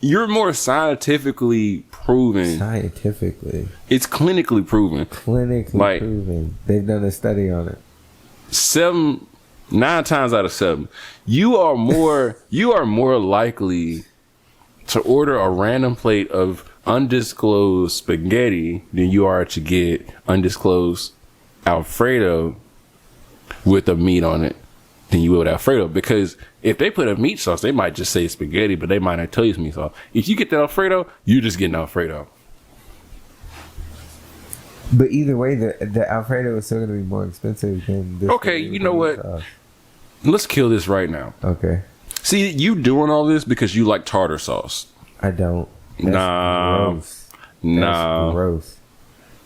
You're more scientifically proven. Scientifically, it's clinically proven. Clinically proven. They've done a study on it. 9 times out of 7, you are more likely to order a random plate of undisclosed spaghetti than you are to get undisclosed Alfredo with a meat on it than you would Alfredo. Because if they put a meat sauce, they might just say spaghetti, but they might not tell you it's meat sauce. If you get the Alfredo, you're just getting Alfredo. But either way, the Alfredo is still going to be more expensive than this. Okay, you know what? Let's kill this right now. Okay. See, you doing all this because you like tartar sauce. I don't. That's gross. Nah. That's gross.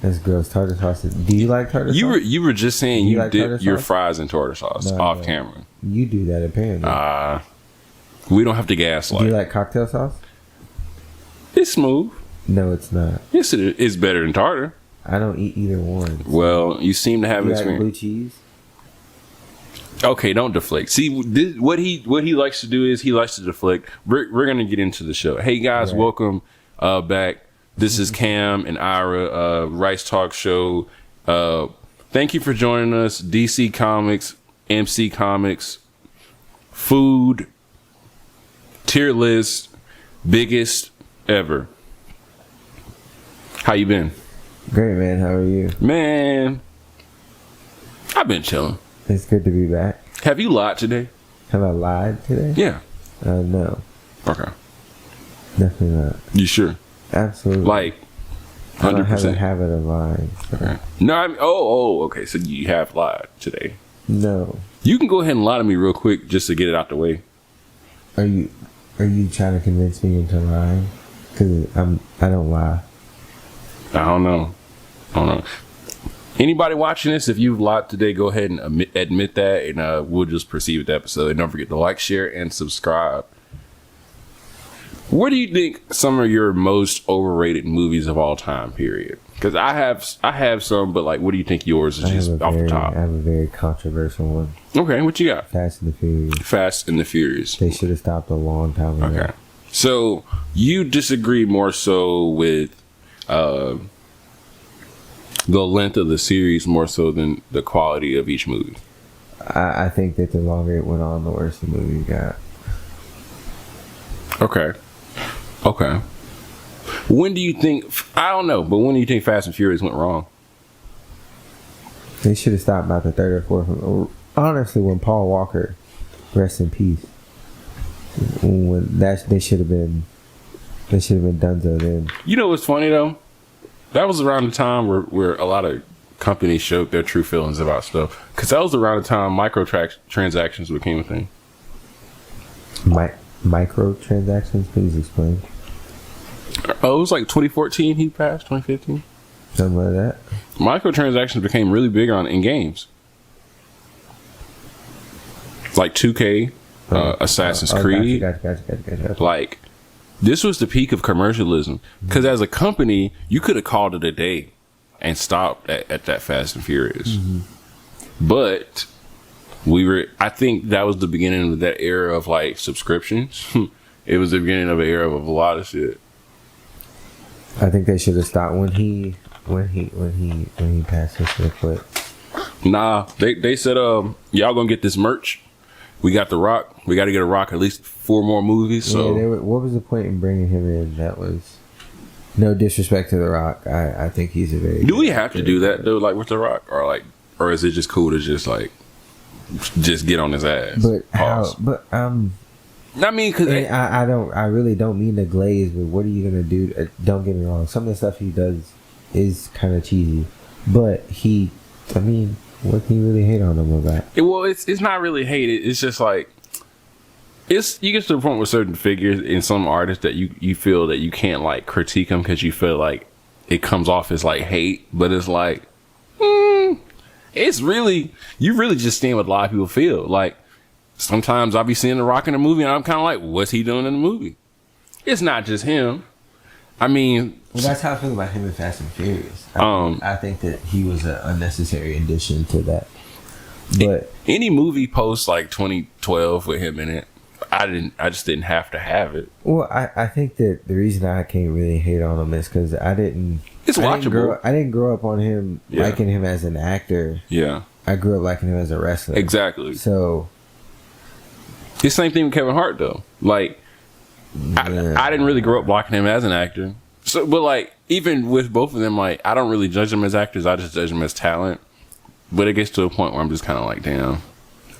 That's gross. Tartar sauce. Do you like tartar sauce? You were just saying you like dip your fries in tartar sauce off camera. You do that apparently. We don't have to gaslight. Do you like cocktail sauce? It's smooth. No, it's not. Yes, it is. It's better than tartar. I don't eat either one. Well, you seem to have you experience. Like blue cheese? Okay, don't deflect. See, what he likes to do is he likes to deflect. We're gonna get into the show. Hey guys, welcome back. This is Cam and Ira, Rice Talk Show. Thank you for joining us. DC Comics, MC Comics, food, tier list, biggest ever. How you been? Great, man. How are you? Man, I've been chilling. It's good to be back. Have you lied today? Have I lied today? Yeah. No. Okay. Definitely not. You sure? Absolutely. Like, 100%. I don't have a habit of lying. So. Okay. No, okay. So you have lied today. No. You can go ahead and lie to me real quick just to get it out the way. Are you trying to convince me into lying? Because I don't lie. I don't know. Anybody watching this, if you've lied today, go ahead and admit that, and we'll just proceed with the episode. And don't forget to like, share, and subscribe. What do you think some of your most overrated movies of all time, period? Because I have some, but like, what do you think yours is just off the top? I have a very controversial one. Okay, what you got? Fast and the Furious. Fast and the Furious. They should have stopped a long time ago. Okay. So you disagree more so with the length of the series more so than the quality of each movie. I think that the longer it went on, the worse the movie got. Okay. When do you think, I don't know, but when do you think Fast and Furious went wrong? They should have stopped about the third or fourth. Honestly, when Paul Walker, rest in peace, they should have been donezo then. You know what's funny though? That was around the time where a lot of companies showed their true feelings about stuff. Because that was around the time microtransactions became a thing. Microtransactions? Please explain. Oh, it was like 2014 he passed, 2015? Something like that. Microtransactions became really big in games. Like 2K, Assassin's Creed. Gotcha. Like... This was the peak of commercialism. Because as a company, you could have called it a day and stopped at that Fast and Furious. Mm-hmm. But I think that was the beginning of that era of like subscriptions. It was the beginning of an era of a lot of shit. I think they should have stopped when he passed his foot. Nah, they said, y'all gonna get this merch. We got The Rock. We got to get a Rock at least 4 more movies. So what was the point in bringing him in? That was no disrespect to The Rock. I think he's a very. Do we have to do that though? Like with The Rock, or is it just cool to just get on his ass? But pause. I mean, because I really don't mean to glaze. But what are you gonna do? Don't get me wrong. Some of the stuff he does is kind of cheesy, but what can you really hate on him about? Well, it's not really hated. It's just like you get to the point with certain figures in some artists that you feel that you can't like critique them because you feel like it comes off as like hate, but it's like it's really you really just seeing what a lot of people feel. Like sometimes I'll be seeing The Rock in a movie and I'm kind of like, what's he doing in the movie? It's not just him. I mean, well, that's how I feel about him in Fast and Furious. I think that he was an unnecessary addition to that. But any movie post like 2012 with him in it, I just didn't have to have it. Well, I think that the reason I can't really hate on him is because It's watchable. I didn't grow up on him liking him as an actor. Yeah. I grew up liking him as a wrestler. Exactly. So it's the same thing with Kevin Hart though. Like I didn't really grow up liking him as an actor. So, but like even with both of them, like I don't really judge them as actors. I just judge them as talent. But it gets to a point where I'm just kind of like, damn.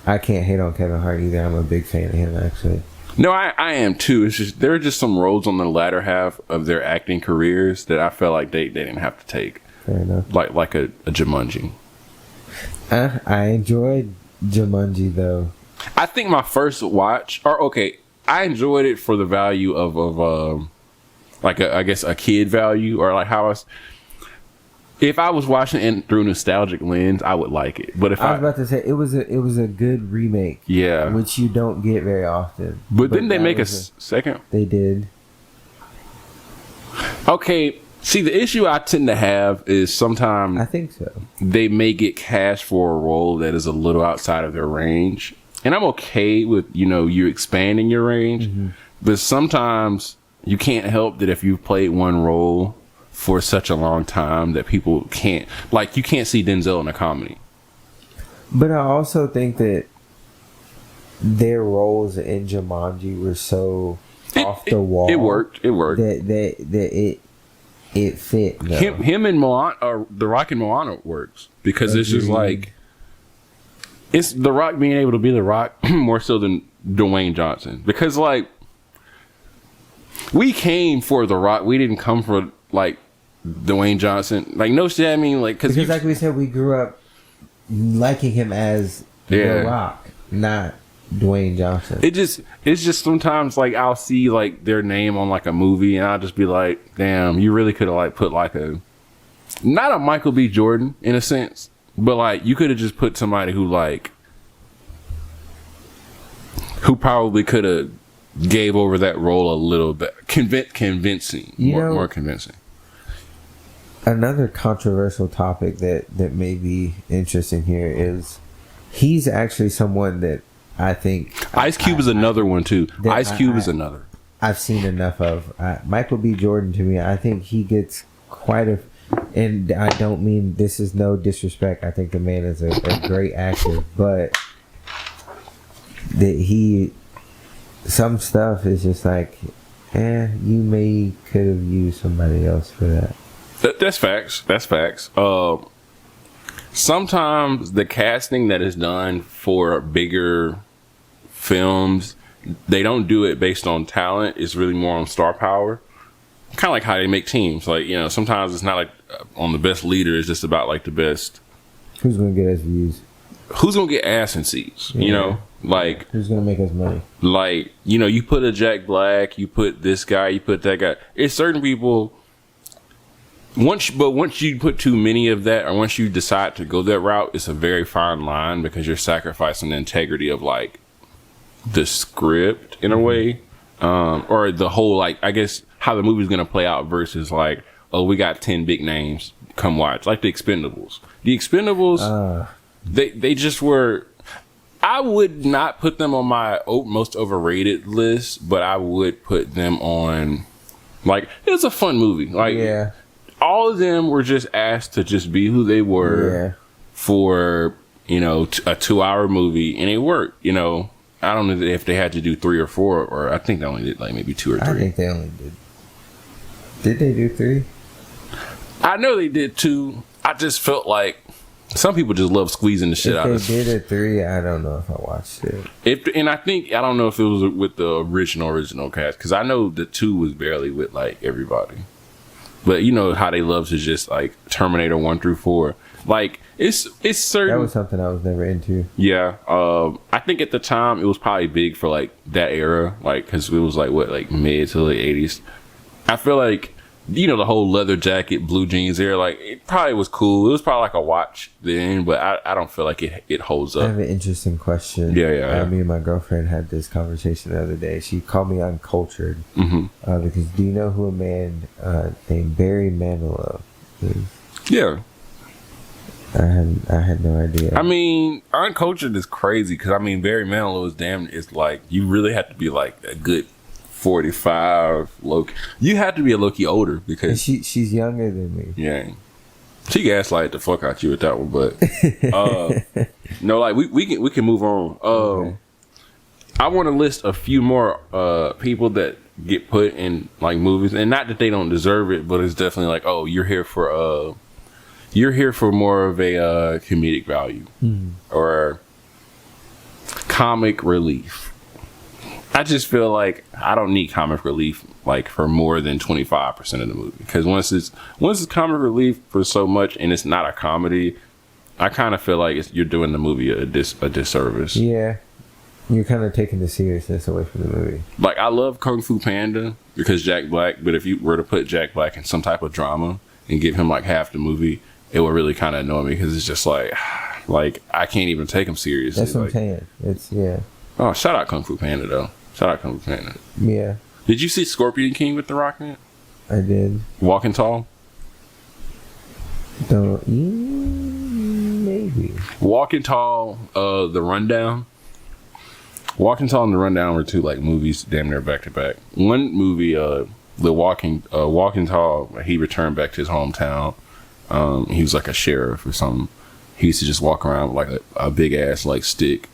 I can't hate on Kevin Hart either. I'm a big fan of him, actually. No, I am too. It's just there are just some roles on the latter half of their acting careers that I felt like they didn't have to take. Fair enough. Like a Jumanji. I enjoyed Jumanji though. I think my first watch, I enjoyed it for the value of like I guess a kid value, or like how if I was watching it through a nostalgic lens, I would like it. But if I was about to say it was a good remake, yeah, which you don't get very often. But didn't they make a second? They did. Okay, see, the issue I tend to have is sometimes I think so. They may get cast for a role that is a little outside of their range, and I'm okay with you expanding your range, but sometimes you can't help that if you've played one role for such a long time that people can't, like, you can't see Denzel in a comedy. But I also think that their roles in Jumanji were so off the wall. It worked. That it fit. Though. Him and Moana, The Rock and Moana works because it's just like it's The Rock being able to be The Rock more so than Dwayne Johnson, because like we came for The Rock, we didn't come for like Dwayne Johnson. Like no shit. I mean, like because like we said, we grew up liking him as The Rock, not Dwayne Johnson. It's just sometimes like I'll see like their name on like a movie and I'll just be like, damn, you really could have like put like not a Michael B. Jordan in a sense, but like you could have just put somebody who probably could have gave over that role a little bit convincing, more convincing. Another controversial topic that may be interesting here is he's actually someone that I think Ice Cube is another one too. Ice Cube is another. I've seen enough of Michael B. Jordan. To me, I think he gets quite a, and I don't mean this is no disrespect. I think the man is a great actor, but that some stuff is just like, you may could have used somebody else for that. That's facts. Sometimes the casting that is done for bigger films, they don't do it based on talent. It's really more on star power. Kind of like how they make teams. Like, sometimes it's not like on the best leader. It's just about like the best. Who's going to get us views? Who's going to get ass and seats? Yeah. Like who's going to make us money? Like, you put a Jack Black, you put this guy, you put that guy. It's certain people. Once you put too many of that, or once you decide to go that route, it's a very fine line because you're sacrificing the integrity of like the script in a way, or the whole like I guess how the movie's gonna play out versus like, oh, we got 10 big names, come watch, like the Expendables. The Expendables, they just were. I would not put them on my most overrated list, but I would put them on like it's a fun movie. Like yeah. All of them were just asked to just be who they were for, a 2-hour movie, and it worked. I don't know if they had to do 3 or 4, or I think they only did like maybe 2 or 3. I think they only did. Did they do 3? I know they did 2. I just felt like some people just love squeezing the shit out of it. If they did a 3, I don't know if I watched it. I don't know if it was with the original cast, because I know the 2 was barely with like everybody. But you know how they love to just like Terminator 1 through 4. Like it's certain. That was something I was never into. Yeah, I think at the time it was probably big for like that era, like because it was like mid to late 80s. I feel like the whole leather jacket, blue jeans era, like it probably was cool. It was probably like a watch then, but I don't feel like it holds up. I have an interesting question. Yeah. Me and my girlfriend had this conversation the other day. She called me uncultured because do you know who a man named Barry Manilow is? Yeah. I had no idea. I mean, Uncultured is crazy because I mean, Barry Manilow is damn. It's like you really have to be like a good 45. You have to be a low-key older because she's younger than me. Yeah, she gaslighted the fuck out you with that one, but no, like we can move on. Okay. I want to list a few more people that get put in like movies, and not that they don't deserve it, but it's definitely like, oh, you're here for more of a comedic value or comic relief. I just feel like I don't need comic relief like for more than 25% of the movie, because once it's comic relief for so much and it's not a comedy, I kind of feel like you're doing the movie a disservice. Yeah. You're kind of taking the seriousness away from the movie. Like, I love Kung Fu Panda because Jack Black, but if you were to put Jack Black in some type of drama and give him like half the movie, it would really kind of annoy me because it's just like I can't even take him seriously. That's what I'm saying. It's, yeah. Oh, shout out Kung Fu Panda though. Shout out Kung Fu Panda. Yeah. Did you see Scorpion King with The Rock in it? I did. Walking Tall? Maybe. Walking Tall, The Rundown. Walking Tall and The Rundown were two like movies damn near back to back. One movie, Walking Tall, he returned back to his hometown. He was like a sheriff or something. He used to just walk around with like a big ass like stick,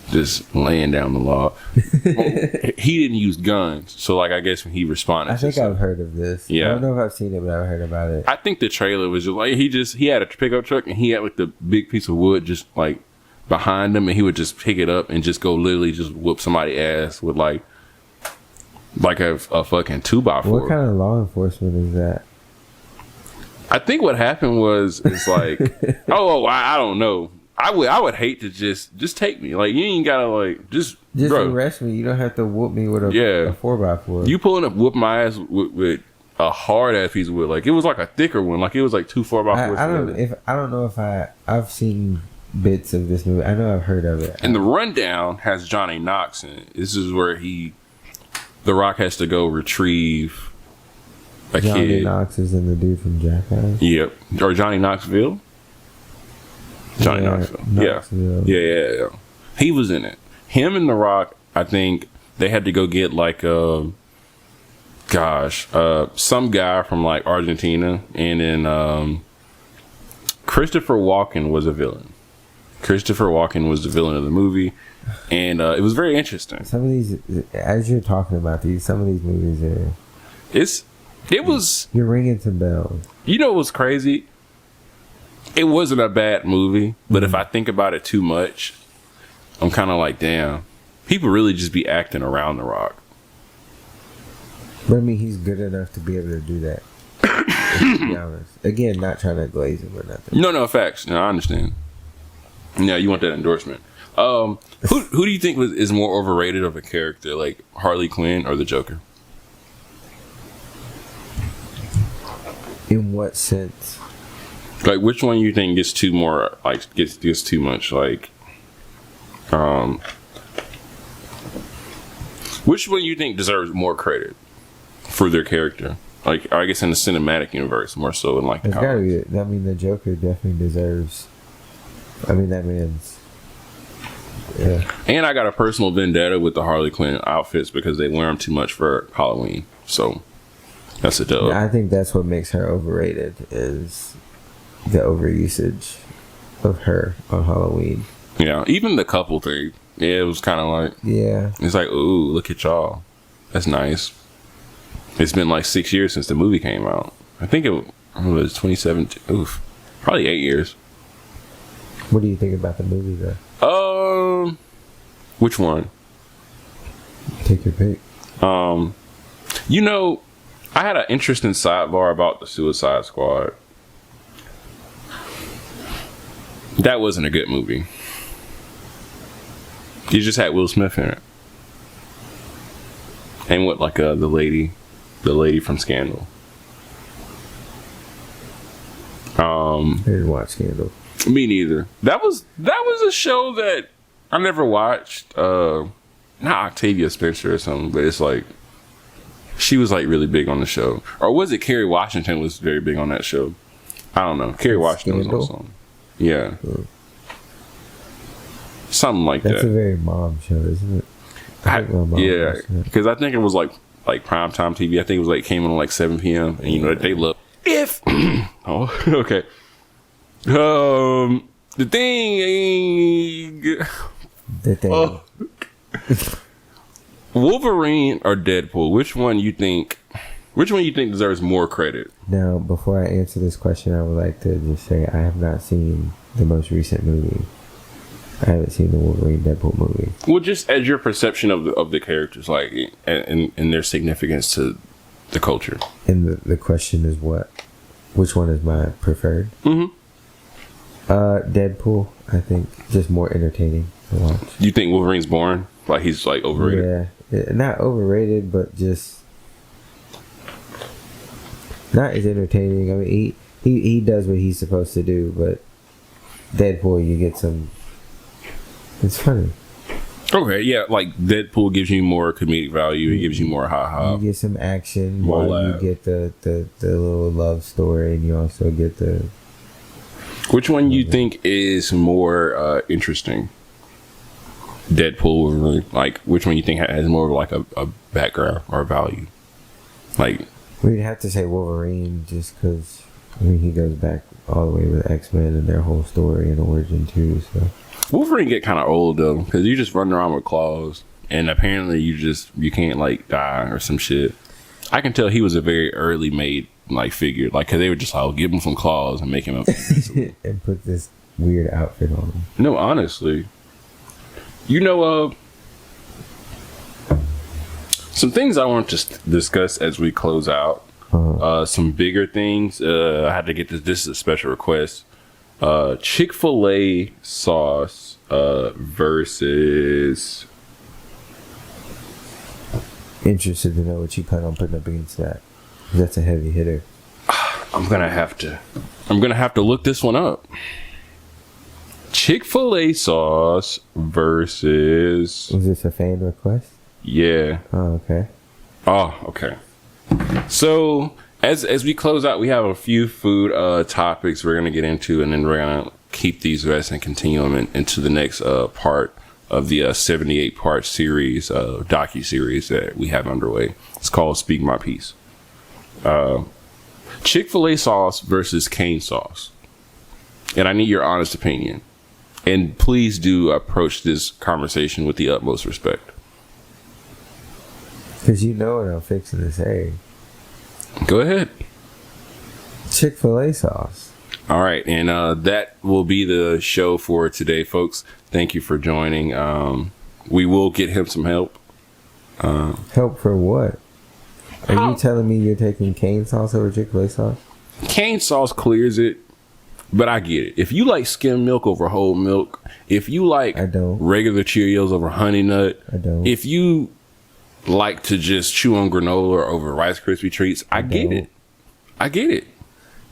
just laying down the law. He didn't use guns, so like I guess when he responded, I think I've heard of this. Yeah, I don't know if I've seen it, but I've heard about it. I think the trailer was just like he had a pickup truck and he had like the big piece of wood just like behind him, and he would just pick it up and just go literally just whoop somebody's ass with like a fucking 2x4. What kind of law enforcement is that? I think what happened was it's like I don't know. I would hate to just take me. Like, you ain't gotta like just bro, arrest me. You don't have to whoop me with a 4x4. You pulling up whoop my ass with a hard ass piece of wood. Like, it was like a thicker one. Like, it was like 2 4x4s. I don't know if I've seen bits of this movie. I know I've heard of it. And The Rundown has Johnny Knox in it. This is where The Rock has to go retrieve a kid. Johnny Knox is in the dude from Jackass. Yep. Or Johnny Knoxville. Knoxville. Yeah. He was in it. Him and The Rock, I think they had to go get like some guy from like Argentina, and then Christopher Walken was a villain. Christopher Walken was the villain of the movie, and it was very interesting. Some of these, as you're talking about these, some of these movies are. You're ringing some bells. You know what's crazy? It wasn't a bad movie, but if I think about it too much, I'm kind of like, damn, people really just be acting around The Rock. But I mean, he's good enough to be able to do that. To be honest, again, not trying to glaze him or nothing. No, facts. No, I understand. Yeah, you want that endorsement. Who do you think is more overrated of a character, like Harley Quinn or the Joker? In what sense? Like, which one you think gets too much? Like, which one you think deserves more credit for their character? Like, I guess in the cinematic universe more so than like the comics. I mean, the Joker definitely deserves. I mean, that man's. Yeah. And I got a personal vendetta with the Harley Quinn outfits because they wear them too much for Halloween. So that's a dub. I think that's what makes her overrated is the overusage of her on Halloween. Yeah, even the couple thing. Yeah, it was kind of like. Yeah. It's like, ooh, look at y'all. That's nice. It's been like 6 years since the movie came out. I think it was 2017. Oof, probably 8 years. What do you think about the movie, though? Which one? Take your pick. You know, I had an interesting sidebar about the Suicide Squad. That wasn't a good movie. You just had Will Smith in it, and what, like the lady from Scandal. I didn't watch Scandal. Me neither. That was a show that I never watched. Not Octavia Spencer or something, but it's like she was like really big on the show. Or was it Kerry Washington was very big on that show? I don't know. Kerry Washington was on something. Yeah. Something like that. That's a very mom show, isn't it? Yeah, because I think it was like primetime TV. I think it was like came on like 7 p.m. and you know they love if. Oh, okay. The thing. Oh. Wolverine or Deadpool? Which one you think deserves more credit? Now, before I answer this question, I would like to just say I have not seen the most recent movie. I haven't seen the Wolverine Deadpool movie. Well, just as your perception of the characters, like and their significance to the culture. And the question is what? Which one is my preferred? Mm-hmm. Deadpool. I think just more entertaining to watch. You think Wolverine's boring? Like he's like overrated? Yeah, not overrated, but just not as entertaining. I mean, he does what he's supposed to do, but Deadpool, you get some. It's funny. Okay, yeah, like Deadpool gives you more comedic value. It gives you more ha-ha. You get some action, while you get the little love story, and you also get the... Which one you think is more interesting? Deadpool or like, which one you think has more of like a background or value? Like... We'd have to say Wolverine, just because, I mean, he goes back all the way with X-Men and their whole story and origin too, so... Wolverine get kind of old though, because you just run around with claws, and apparently you can't like die or some shit. I can tell he was a very early made like figure, like because they were just like give him some claws and make him up and put this weird outfit on him. No, honestly, you know, some things I want to discuss as we close out. Some bigger things. I had to get this. This is a special request. Chick-fil-A sauce versus... Interested to know what you plan on putting up against that. That's a heavy hitter. I'm gonna have to look this one up. Chick-fil-A sauce versus... Was this a fan request? Yeah. Oh, okay. Oh, okay. So... As we close out, we have a few food topics we're going to get into, and then we're going to keep these rest and continue them into the next part of the 78-part series, docu-series that we have underway. It's called Speak My Piece. Chick-fil-A sauce versus cane sauce. And I need your honest opinion. And please do approach this conversation with the utmost respect. Because you know what I'm fixing to say. Go ahead. Chick-fil-A sauce. All right, and that will be the show for today, folks. Thank you for joining. We will get him some help. Help for what? Are you telling me you're taking cane sauce over Chick-fil-A sauce? Cane sauce clears it, but I get it. If you like skim milk over whole milk, if you like regular Cheerios over Honey Nut, I don't. If you like to just chew on granola over Rice Krispie treats, I get it.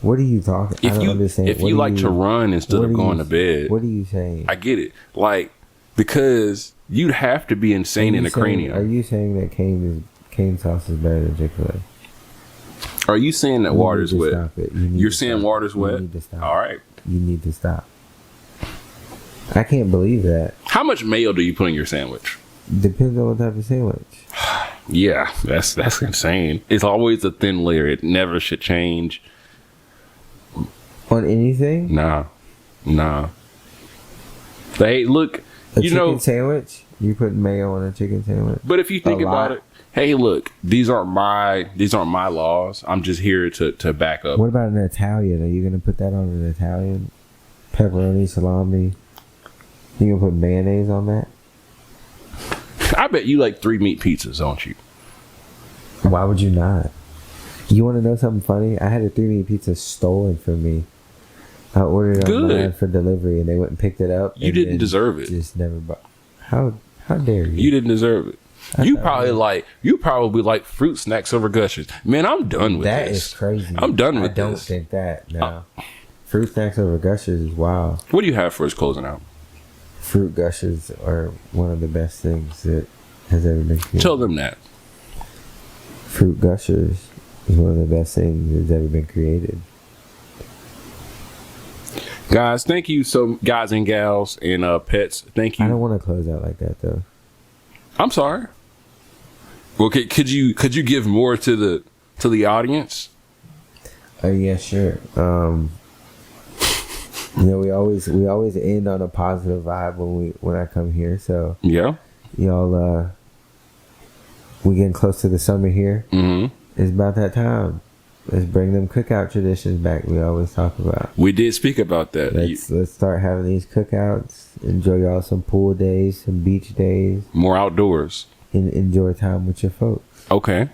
What are you talking? I don't understand. If you like to run instead of going to bed, what are you saying? I get it. Like, because you'd have to be insane in the cranium. Are you saying that cane sauce is better than Chick-fil-A? Are you saying that water's wet? Stop it. You're saying water's wet? You need to stop. All right. You need to stop. I can't believe that. How much mayo do you put in your sandwich? Depends on what type of sandwich. Yeah, that's insane. It's always a thin layer. It never should change. On anything? Nah. But hey, look, a chicken sandwich? You put mayo on a chicken sandwich? But if you think about it, hey, look, these aren't my laws. I'm just here to back up. What about an Italian? Are you gonna put that on an Italian? Pepperoni, salami? You gonna put mayonnaise on that? I bet you like 3 meat pizzas, don't you? Why would you not? You want to know something funny? I had a 3 meat pizza stolen from me. I ordered it online for delivery, and they went and picked it up. You didn't deserve it. Just never bought. How dare you? You didn't deserve it. You probably like fruit snacks over Gushers. Man, I'm done with that. this. That is crazy. I'm done with this. I don't think that. No. Fruit snacks over Gushers is wild. What do you have for us closing out? Fruit Gushers are one of the best things that has ever been created. Tell them that. Fruit Gushers is one of the best things that's ever been created. Guys, thank you. So, guys and gals and pets, thank you. I don't want to close out like that though. I'm sorry. Well, could you give more to the audience? Yeah, sure. We always end on a positive vibe when I come here. So yeah, y'all, we getting close to the summer here. Mm-hmm. It's about that time. Let's bring them cookout traditions back. We always talk about. We did speak about that. Let's start having these cookouts. Enjoy y'all some pool days, some beach days, more outdoors, and enjoy time with your folks. Okay.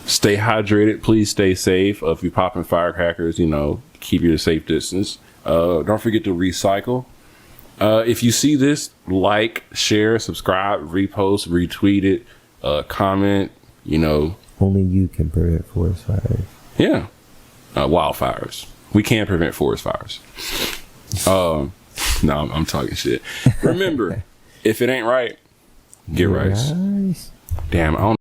Stay hydrated. Please stay safe. If you're popping firecrackers, keep your safe distance. Don't forget to recycle. If you see this, like, share, subscribe, repost, retweet it, comment, Only you can prevent forest fires. Yeah. Wildfires. We can prevent forest fires. No, I'm talking shit. Remember, if it ain't right, get right. Damn, I don't